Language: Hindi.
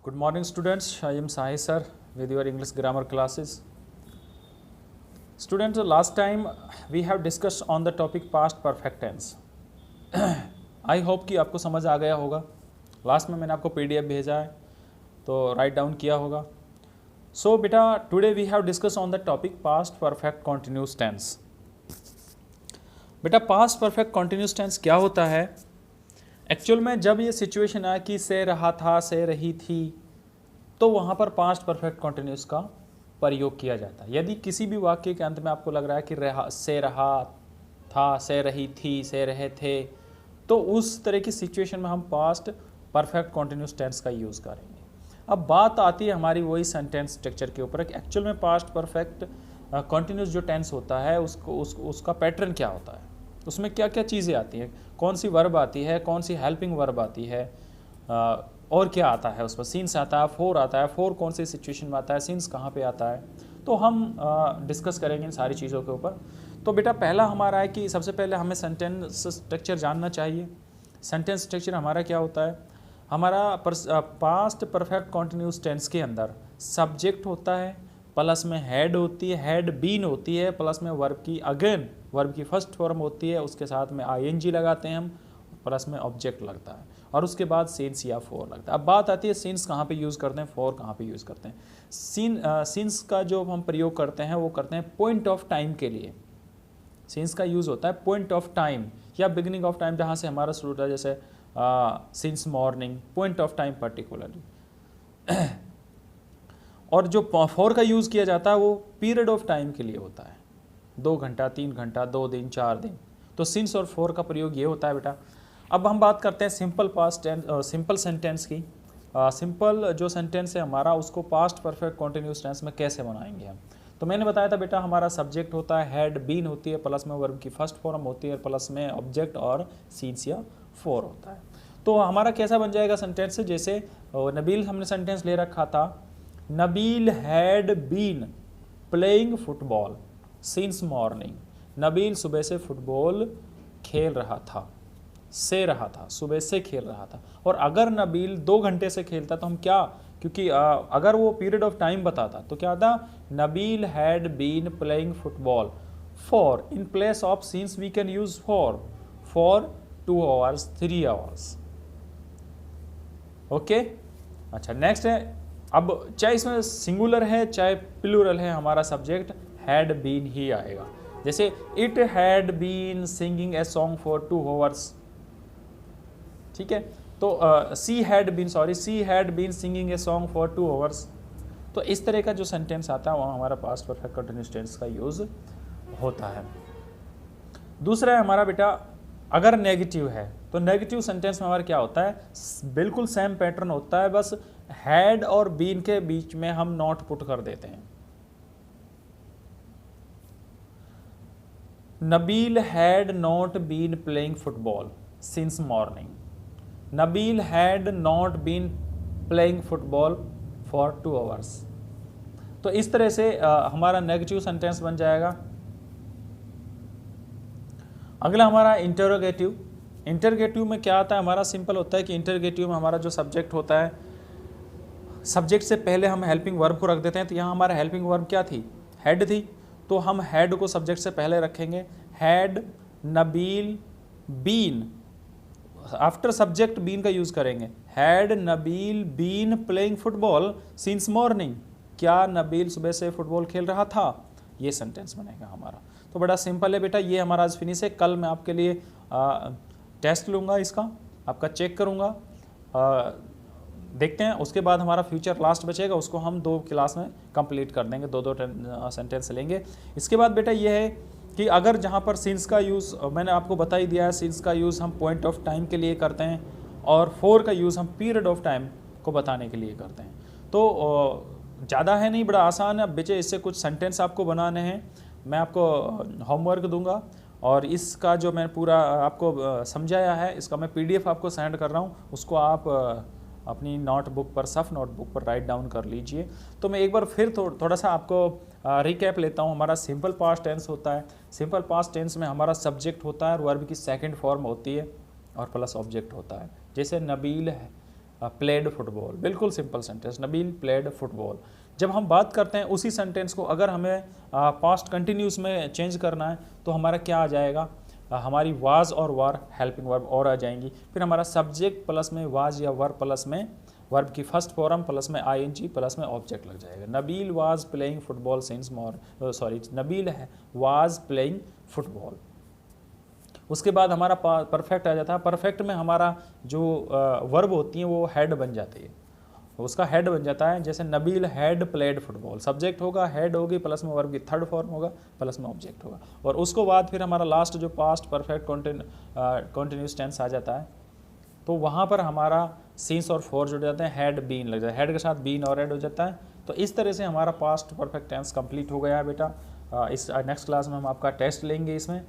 Good morning students, I am Sahi sir with your English grammar classes. Students, last time we have discussed on the topic past perfect tense. I hope कि आपको समझ आ गया होगा. लास्ट में मैंने आपको PDF भेजा है तो राइट डाउन किया होगा. सो बेटा today we have discuss on the topic past perfect continuous tense. बेटा पास्ट परफेक्ट कॉन्टिन्यूस टेंस क्या होता है? एक्चुअल में जब ये सिचुएशन आया कि से रहा था, से रही थी, तो वहाँ पर पास्ट परफेक्ट कॉन्टिन्यूस का प्रयोग किया जाता है. यदि किसी भी वाक्य के अंत में आपको लग रहा है कि से रहा था, से रही थी, से रहे थे, तो उस तरह की सिचुएशन में हम पास्ट परफेक्ट कॉन्टिन्यूस टेंस का यूज़ करेंगे. अब बात आती है हमारी वही सेंटेंस स्ट्रक्चर के ऊपर कि एक्चुअल में पास्ट परफेक्ट कॉन्टिन्यूस जो टेंस होता है उसका पैटर्न क्या होता है, उसमें क्या क्या चीज़ें आती हैं, कौन सी वर्ब आती है, कौन सी हेल्पिंग वर्ब आती है, और क्या आता है उसमें. सीन्स आता है, फोर आता है, फोर कौन सी सिचुएशन में आता है, सीन्स कहाँ पे आता है, तो हम डिस्कस करेंगे इन सारी चीज़ों के ऊपर. तो बेटा पहला हमारा है कि सबसे पहले हमें सेंटेंस स्ट्रक्चर जानना चाहिए. सेंटेंस स्ट्रक्चर हमारा क्या होता है? हमारा पास्ट परफेक्ट कॉन्टिन्यूस टेंस के अंदर सब्जेक्ट होता है, प्लस में हेड होती है, हेड बीन होती है, प्लस में वर्ब की अगेन वर्ब की फर्स्ट फॉर्म होती है, उसके साथ में आईएनजी लगाते हैं हम, प्लस में ऑब्जेक्ट लगता है, और उसके बाद सीन्स या फोर लगता है. अब बात आती है सीन्स कहाँ पे यूज़ करते हैं, फोर कहाँ पे यूज़ करते हैं. सीन्स का जो हम प्रयोग करते हैं वो करते हैं पॉइंट ऑफ टाइम के लिए. सीन्स का यूज़ होता है पॉइंट ऑफ टाइम या बिगिनिंग ऑफ टाइम, जहाँ से हमारा शुरू होता है, जैसे since morning, point of time particularly. और जो फोर का यूज़ किया जाता है वो पीरियड ऑफ टाइम के लिए होता है, 2 घंटा, 3 घंटा, 2 दिन, 4 दिन. तो सिंस और फोर का प्रयोग ये होता है बेटा. अब हम बात करते हैं simple past tense, simple sentence की. सिंपल जो सेंटेंस है हमारा, उसको पास्ट परफेक्ट कॉन्टिन्यूस टेंस में कैसे बनाएंगे हम. तो मैंने बताया था बेटा हमारा सब्जेक्ट होता है, हेड बीन होती है, प्लस में वर्ब की फर्स्ट फॉर्म होती है, प्लस में ऑब्जेक्ट और सीन्स या फोर होता है. तो हमारा कैसा बन जाएगा सेंटेंस, जैसे नबील हमने सेंटेंस ले रखा था, Nabeel had been playing football since morning. Nabeel सुबह से फुटबॉल खेल रहा था, से रहा था, सुबह से खेल रहा था. और अगर नबील 2 घंटे से खेलता तो हम क्या, क्योंकि अगर वो पीरियड ऑफ टाइम बताता तो क्या था, Nabeel had been playing football for, in place of since we can use for 2 hours, 3 hours. Okay. अच्छा नेक्स्ट है, अब चाहे इसमें सिंगुलर है चाहे प्लूरल है, हमारा सब्जेक्ट हैड बीन ही आएगा. जैसे it had been singing a song for 2 hours. ठीक है, तो she had been singing a song for 2 hours. तो इस तरह का जो सेंटेंस आता है वहाँ हमारा पास्ट परफेक्ट कंटिन्यूस टेंस का यूज होता है. दूसरा है हमारा बेटा, अगर नेगेटिव है तो नेगेटिव सेंटेंस में हमारा क्या होता है, बिल्कुल सेम पैटर्न होता है, बस हैड और बीन के बीच में हम नॉट पुट कर देते हैं. Nabeel had not been playing football since morning. Nabeel had not been playing football for 2 hours. तो इस तरह से हमारा नेगेटिव सेंटेंस बन जाएगा. अगला हमारा इंटरोगेटिव. इंटरोगेटिव में क्या आता है, हमारा सिंपल होता है कि इंटरोगेटिव में हमारा जो सब्जेक्ट होता है, सब्जेक्ट से पहले हम हेल्पिंग वर्ब को रख देते हैं. तो यहाँ हमारा हेल्पिंग वर्ब क्या थी, हेड थी, तो हम हेड को सब्जेक्ट से पहले रखेंगे. Had Nabeel been, after subject been का यूज करेंगे. Had Nabeel been playing football since morning, क्या नबील सुबह से फुटबॉल खेल रहा था, ये सेंटेंस बनेगा हमारा. तो बड़ा सिंपल है बेटा. ये हमारा आज फिनिश है. कल मैं आपके लिए टेस्ट लूँगा, इसका आपका चेक करूँगा, देखते हैं. उसके बाद हमारा फ्यूचर लास्ट बचेगा, उसको हम 2 क्लास में कंप्लीट कर देंगे, 2 सेंटेंस लेंगे. इसके बाद बेटा ये है कि अगर जहाँ पर सिंस का यूज़ मैंने आपको बता ही दिया है, सिंस का यूज़ हम पॉइंट ऑफ टाइम के लिए करते हैं और फोर का यूज़ हम पीरियड ऑफ टाइम को बताने के लिए करते हैं. तो ज़्यादा है नहीं, बड़ा आसान है. अब बच्चे इससे कुछ सेंटेंस आपको बनाने हैं, मैं आपको होमवर्क दूंगा, और इसका जो मैं पूरा आपको समझाया है, इसका मैं PDF आपको सेंड कर रहा हूँ, उसको आप अपनी नोटबुक पर, सफ नोटबुक पर राइट डाउन कर लीजिए. तो मैं एक बार फिर थोड़ा सा आपको रिकैप लेता हूँ. हमारा सिंपल पास्ट टेंस होता है. सिंपल पास्ट टेंस में हमारा सब्जेक्ट होता है और वर्ब की सेकंड फॉर्म होती है और प्लस ऑब्जेक्ट होता है. जैसे नबील प्लेड फुटबॉल। बिल्कुल simple sentence, Nabeel played football. जब हम बात करते हैं उसी सेंटेंस को अगर हमें पास्ट कंटिन्यूस में चेंज करना है तो हमारा क्या आ जाएगा, हमारी वाज और वर हेल्पिंग वर्ब और आ जाएंगी, फिर हमारा सब्जेक्ट प्लस में वाज या वर्ब प्लस में वर्ब की फर्स्ट फॉर्म प्लस में आईएनजी प्लस में ऑब्जेक्ट लग जाएगा। Nabeel was playing football since Nabeel was playing football. उसके बाद हमारा परफेक्ट आ जाता है। परफेक्ट में हमारा जो वर्ब होती है वो हेड बन जाती है, उसका हेड बन जाता है। जैसे Nabeel had played football, subject होगा, हेड होगी, प्लस में वर्ब की थर्ड फॉर्म होगा, प्लस में ऑब्जेक्ट होगा। और उसको बाद फिर हमारा लास्ट जो पास्ट परफेक्ट कॉन्टिन्यूस टेंस आ जाता है, तो वहाँ पर हमारा सिंस और फॉर जुड़ जाते हैं, हैड बीन लग जाता है, हेड के साथ बीन और ऐड हो जाता है। तो इस तरह से हमारा पास्ट परफेक्ट टेंस कंप्लीट हो गया है बेटा। इस नेक्स्ट क्लास में हम आपका टेस्ट लेंगे इसमें।